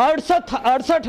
68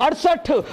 68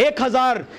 1000,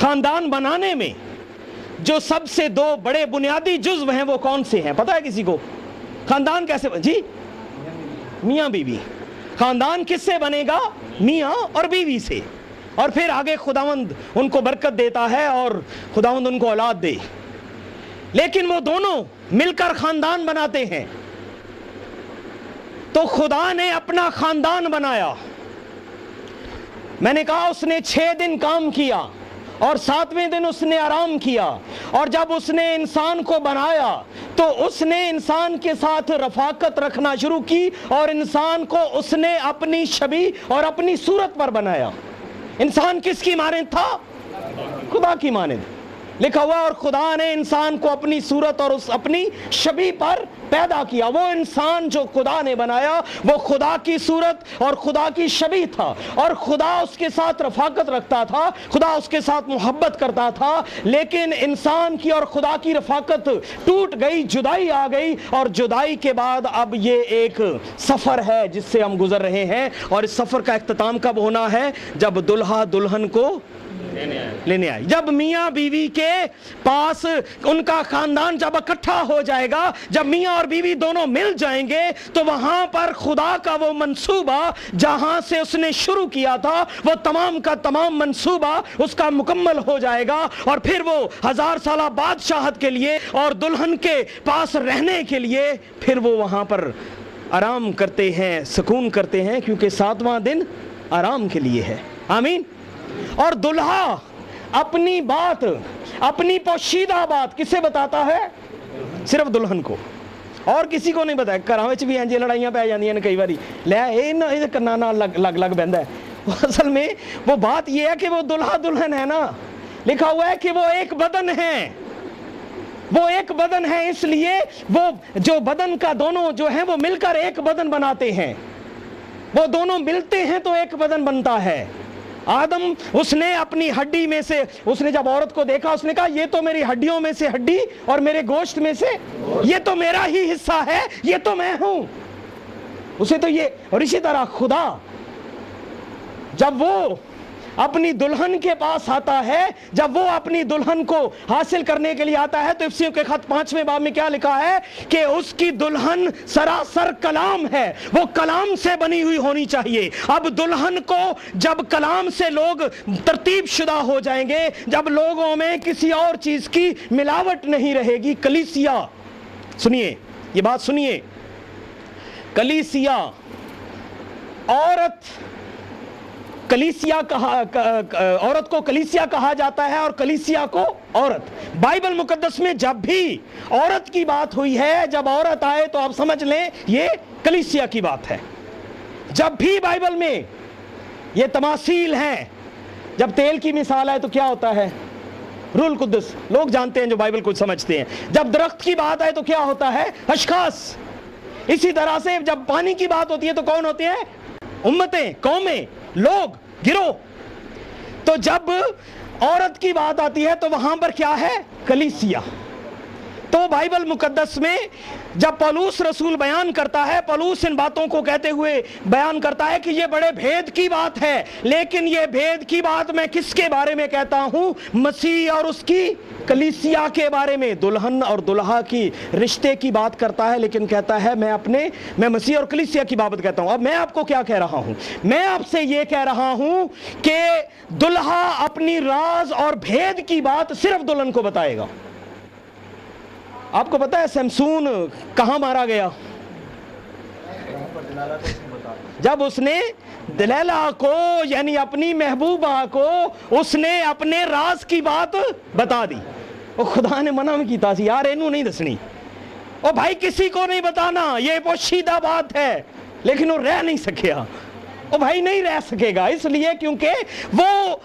خاندان بنانے میں جو سب سے دو بڑے بنیادی جزو ہیں وہ کون سے ہیں پتہ ہے کسی کو؟ خاندان کیسے جی؟ میاں بیوی. خاندان کس سے بنے گا؟ میاں اور بیوی سے. اور پھر آگے خداوند ان کو برکت دیتا ہے اور خداوند ان کو اولاد دے. لیکن وہ دونوں مل کر خاندان بناتے ہیں. تو خدا نے اپنا خاندان بنایا. میں نے کہا اس نے 6 دن کام کیا اور 7ویں دن اس نے آرام کیا. اور جب اس نے انسان کو بنایا تو اس نے انسان کے ساتھ رفاقت رکھنا شروع کی اور انسان کو اس نے اپنی شبیہ اور اپنی صورت پر بنایا. انسان کس کی مانند تھا؟ خدا کی مانند لکھا ہوا. اور خدا نے انسان کو اپنی صورت اور اس اپنی شبیہ پر پیدا کیا. وہ انسان جو خدا نے بنایا وہ خدا کی صورت اور خدا کی شبیہ تھا. اور خدا اس کے ساتھ رفاقت رکھتا تھا, خدا اس کے ساتھ محبت کرتا تھا. لیکن انسان کی اور خدا کی رفاقت ٹوٹ گئی, جدائی آ گئی. اور جدائی کے بعد اب یہ ایک سفر ہے جس سے ہم گزر رہے ہیں. اور اس سفر کا اختتام کب ہونا ہے؟ جب دلہا دلہن کو لینے آئے. جب میاں بیوی کے پاس ان کا خاندان جب اکٹھا ہو جائے گا, جب میاں اور بیوی دونوں مل جائیں گے تو وہاں پر خدا کا وہ منصوبہ جہاں سے اس نے شروع کیا تھا وہ تمام کا تمام منصوبہ اس کا مکمل ہو جائے گا. اور پھر وہ 1000 سالہ بادشاہت کے لیے اور دلہن کے پاس رہنے کے لیے پھر وہ وہاں پر آرام کرتے ہیں, سکون کرتے ہیں, کیونکہ 7واں دن آرام کے لیے ہے. آمین. اور دلہا اپنی بات, اپنی پوشیدہ بات کسے بتاتا ہے؟ صرف دلہن کو, اور کسی کو نہیں بتایا. گھراں وچ بھی انجے لڑائیاں پہ جاندیاں نے کئی باری, لے اے نہ کرنا نہ لگ لگ بہندا ہے. اصل میں وہ بات یہ ہے کہ وہ دلہا دلہن ہے نا, لکھا ہوا ہے کہ وہ ایک بدن ہے. وہ ایک بدن ہے, اس لیے وہ جو بدن کا دونوں جو ہیں وہ مل کر ایک بدن بناتے ہیں. وہ دونوں ملتے ہیں تو ایک بدن بنتا ہے. آدم اس نے اپنی ہڈی میں سے, اس نے جب عورت کو دیکھا اس نے کہا یہ تو میری ہڈیوں میں سے ہڈی اور میرے گوشت میں سے, یہ تو میرا ہی حصہ ہے, یہ تو میں ہوں. اسے تو یہ. اور اسی طرح خدا جب وہ اپنی دلہن کے پاس آتا ہے, جب وہ اپنی دلہن کو حاصل کرنے کے لیے آتا ہے تو افسیوں کے خط 5ویں باب میں کیا لکھا ہے کہ اس کی دلہن سراسر کلام ہے, وہ کلام سے بنی ہوئی ہونی چاہیے. اب دلہن کو جب کلام سے لوگ ترتیب شدہ ہو جائیں گے, جب لوگوں میں کسی اور چیز کی ملاوٹ نہیں رہے گی. کلیسیا, سنیے یہ بات سنیے, کلیسیا عورت, کلیسیا عورت کو کلیسیا کہا جاتا ہے اور کلیسیا کو عورت. بائبل مقدس میں جب بھی عورت کی بات ہوئی ہے, جب عورت آئے تو آپ سمجھ لیں یہ کلیسیا کی بات ہے. جب بھی بائبل میں یہ تماثیل ہیں, جب تیل کی مثال ہے تو کیا ہوتا ہے؟ روح القدس. لوگ جانتے ہیں جو بائبل کو سمجھتے ہیں. جب درخت کی بات آئے تو کیا ہوتا ہے؟ اشخاص. اسی طرح سے جب پانی کی بات ہوتی ہے تو کون ہوتے ہیں؟ امتیں, قومیں, لوگ, گروہ. تو جب عورت کی بات آتی ہے تو وہاں پر کیا ہے؟ کلیسیا. تو بائبل مقدس میں جب پولس رسول بیان کرتا ہے, پولس ان باتوں کو کہتے ہوئے بیان کرتا ہے کہ یہ بڑے بھید کی بات ہے. لیکن یہ بھید کی بات میں کس کے بارے میں کہتا ہوں؟ مسیح اور اس کی کلیسیا کے بارے میں. دلہن اور دلہا کی رشتے کی بات کرتا ہے, لیکن کہتا ہے میں مسیح اور کلیسیا کی بابت کہتا ہوں. اب میں آپ کو کیا کہہ رہا ہوں؟ میں آپ سے یہ کہہ رہا ہوں کہ دلہا اپنی راز اور بھید کی بات صرف دلہن کو بتائے گا. آپ کو پتا ہے سمسون کہاں مارا گیا؟ جب اس نے دلیلہ کو یعنی اپنی محبوبہ کو اس نے اپنے راز کی بات بتا دی. اور خدا نے منع کی تھا یار اینو نہیں دسنی, اور بھائی کسی کو نہیں بتانا, یہ پوشیدہ بات ہے. لیکن وہ رہ نہیں سکیا, وہ بھائی نہیں رہ سکے گا, اس لیے کیونکہ وہ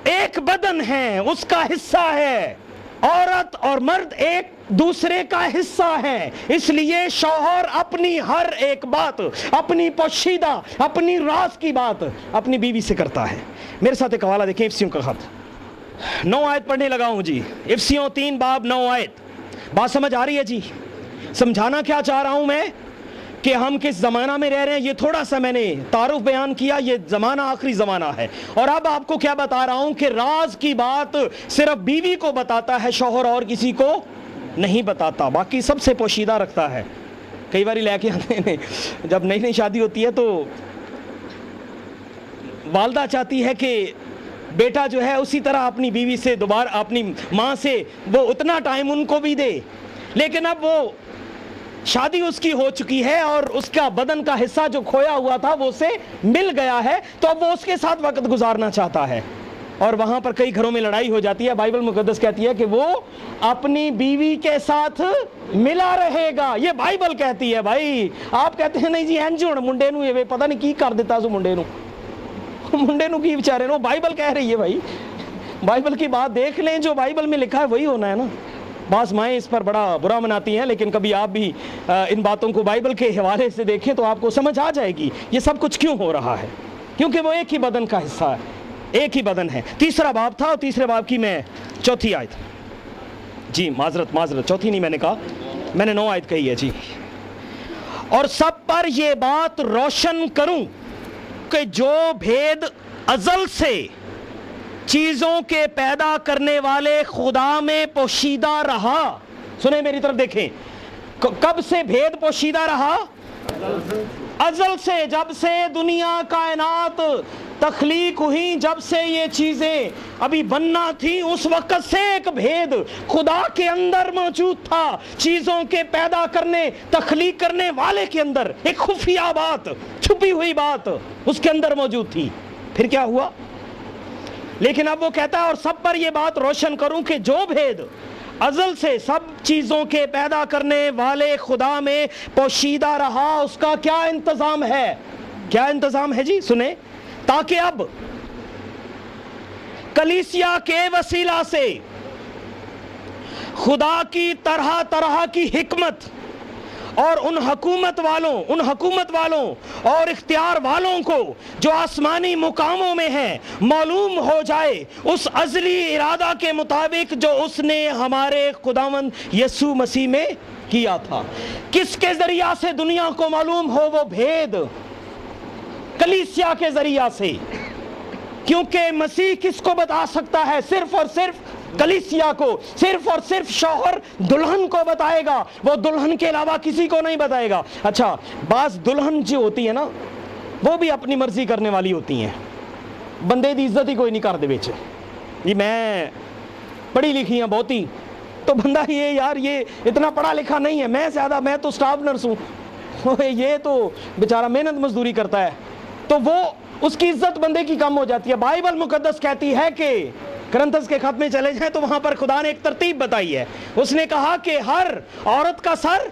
ایک بدن ہے, اس کا حصہ ہے. عورت اور مرد ایک دوسرے کا حصہ ہے. اس لیے شوہر اپنی ہر ایک بات, اپنی پوشیدہ, اپنی راز کی بات اپنی بیوی سے کرتا ہے. میرے ساتھ ایک حوالہ دیکھیں, افسیوں کا خط 9 آیت پڑھنے لگا ہوں جی. افسیوں 3 باب 9 آیت. بات سمجھ آ رہی ہے جی؟ سمجھانا کیا چاہ رہا ہوں میں کہ ہم کس زمانہ میں رہ رہے ہیں. یہ تھوڑا سا میں نے تعارف بیان کیا. یہ زمانہ آخری زمانہ ہے. اور اب آپ کو کیا بتا رہا ہوں کہ راز کی بات صرف بیوی کو بتاتا ہے, شوہر اور کسی کو نہیں بتاتا, باقی سب سے پوشیدہ رکھتا ہے. کئی باری لے کے آتے ہیں, جب نئی نئی شادی ہوتی ہے تو والدہ چاہتی ہے کہ بیٹا جو ہے اسی طرح اپنی بیوی سے دوبارہ اپنی ماں سے وہ اتنا ٹائم ان کو بھی دے, لیکن اب وہ شادی اس کی ہو چکی ہے اور اس کا بدن کا حصہ جو کھویا ہوا تھا وہ اسے مل گیا ہے, تو اب وہ اس کے ساتھ وقت گزارنا چاہتا ہے. اور وہاں پر کئی گھروں میں لڑائی ہو جاتی ہے. بائبل مقدس کہتی ہے کہ وہ اپنی بیوی کے ساتھ ملا رہے گا. یہ بائبل کہتی ہے بھائی. آپ کہتے ہیں نہیں جی انجو منڈے نو یہ پتہ نہیں کی کر دیتا سو منڈے نو کی بیچارے نو. بائبل کہہ رہی ہے بھائی, بائبل کی بات دیکھ لیں, جو بائبل میں لکھا ہے وہی ہونا ہے نا. بعض مائیں اس پر بڑا برا مناتی ہیں, لیکن کبھی آپ بھی ان باتوں کو بائبل کے حوالے سے دیکھیں تو آپ کو سمجھ آ جائے گی یہ سب کچھ کیوں ہو رہا ہے. کیونکہ وہ ایک ہی بدن کا حصہ ہے, ایک ہی بدن ہے. تیسرا باب تھا, اور تیسرے باب کی میں چوتھی آیت, جی معذرت چوتھی نہیں میں نے کہا, میں نے 9 آیت کہی ہے جی. اور سب پر یہ بات روشن کروں کہ جو بھید ازل سے چیزوں کے پیدا کرنے والے خدا میں پوشیدہ رہا. سنیں میری طرف دیکھیں, کب سے بھید پوشیدہ رہا؟ ازل سے, جب سے دنیا کائنات تخلیق ہوئی, جب سے یہ چیزیں ابھی بننا تھی, اس وقت سے ایک بھید خدا کے اندر موجود تھا. چیزوں کے پیدا کرنے تخلیق کرنے والے کے اندر ایک خفیہ بات, چھپی ہوئی بات اس کے اندر موجود تھی. پھر کیا ہوا؟ لیکن اب وہ کہتا ہے اور سب پر یہ بات روشن کروں کہ جو بھید ازل سے سب چیزوں کے پیدا کرنے والے خدا میں پوشیدہ رہا, اس کا کیا انتظام ہے؟ کیا انتظام ہے جی؟ سنیں, تاکہ اب کلیسیا کے وسیلہ سے خدا کی طرح طرح کی حکمت اور ان حکومت والوں اور اختیار والوں کو جو آسمانی مقاموں میں ہیں معلوم ہو جائے اس ازلی ارادہ کے مطابق جو اس نے ہمارے خداوند یسوع مسیح میں کیا تھا. کس کے ذریعہ سے دنیا کو معلوم ہو وہ بھید؟ کلیسیا کے ذریعہ سے. کیونکہ مسیح کس کو بتا سکتا ہے؟ صرف اور صرف کلیسیا کو. صرف اور صرف شوہر دلہن کو بتائے گا, وہ دلہن کے علاوہ کسی کو نہیں بتائے گا. اچھا, بعض دلہن جو ہوتی ہے نا وہ بھی اپنی مرضی کرنے والی ہوتی ہیں, بندے دی عزت ہی کوئی نہیں کر دے بیچے. یہ میں پڑھی لکھی ہیں بہت ہی, تو بندہ یہ یار یہ اتنا پڑھا لکھا نہیں ہے, میں تو سٹاف نرس ہوں, یہ تو بیچارہ محنت مزدوری کرتا ہے, تو وہ اس کی عزت بندے کی کم ہو جاتی ہے. بائبل مقدس کہتی ہے کہ کرنتھس کے خط میں چلے جائیں تو وہاں پر خدا نے ایک ترتیب بتائی ہے. اس نے کہا کہ ہر عورت کا سر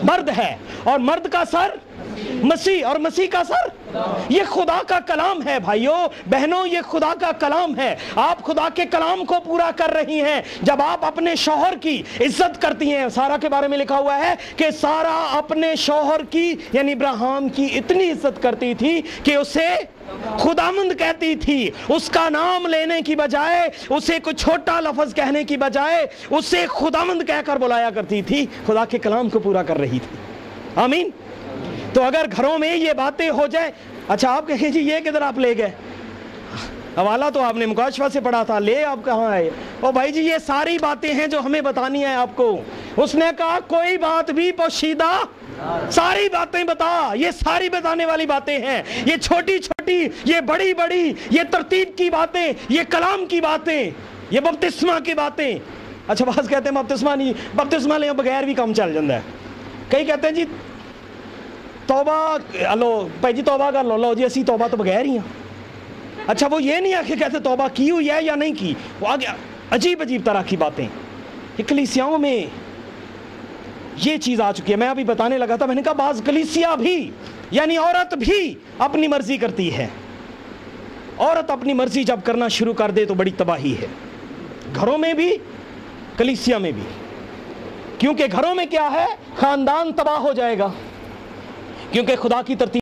مرد ہے, اور مرد کا سر مسیح, اور مسیح کا سر. یہ خدا کا کلام ہے بھائیوں بہنوں, یہ خدا کا کلام ہے. آپ خدا کے کلام کو پورا کر رہی ہیں جب آپ اپنے شوہر کی عزت کرتی ہیں. سارہ کے بارے میں لکھا ہوا ہے کہ سارہ اپنے شوہر کی یعنی ابراہیم کی اتنی عزت کرتی تھی کہ اسے خداوند کہتی تھی. اس کا نام لینے کی بجائے, اسے کوئی چھوٹا لفظ کہنے کی بجائے اسے خداوند کہہ کر بلایا کرتی تھی. خدا کے کلام کو پورا کر رہی تھی. آمین. تو اگر گھروں میں یہ باتیں ہو جائیں, اچھا آپ کہیں جی یہ کدھر آپ لے گئے, حوالہ تو آپ نے مکاشفہ سے پڑھا تھا, لے آپ کہاں آئے؟ او بھائی جی یہ ساری باتیں ہیں جو ہمیں بتانی ہے آپ کو. اس نے کہا کوئی بات بھی پوشیدہ, ساری باتیں بتا. یہ ساری بتانے والی باتیں ہیں, یہ چھوٹی چھوٹی, یہ بڑی بڑی, یہ ترتیب کی باتیں, یہ کلام کی باتیں, یہ بپتسمہ کی باتیں. اچھا بعض کہتے ہیں بپتسمہ نہیں, بپتسمہ لے بغیر بھی کم چل جاتا ہے. کئی کہتے ہیں جی توبہ لو بھائی جی, توبہ کر لو جی, اسی توبہ تو بغیر ہی ہیں. اچھا وہ یہ نہیں آخر کہتے توبہ کی ہوئی ہے یا نہیں کی, وہ آگے عجیب عجیب طرح کی باتیں. کلیسیاؤں میں یہ چیز آ چکی ہے. میں ابھی بتانے لگا تھا, میں نے کہا بعض کلیسیا بھی یعنی عورت بھی اپنی مرضی کرتی ہے. عورت اپنی مرضی جب کرنا شروع کر دے تو بڑی تباہی ہے, گھروں میں بھی کلیسیا میں بھی. کیونکہ گھروں میں کیا ہے, خاندان تباہ ہو جائے گا, کیونکہ خدا کی ترتیب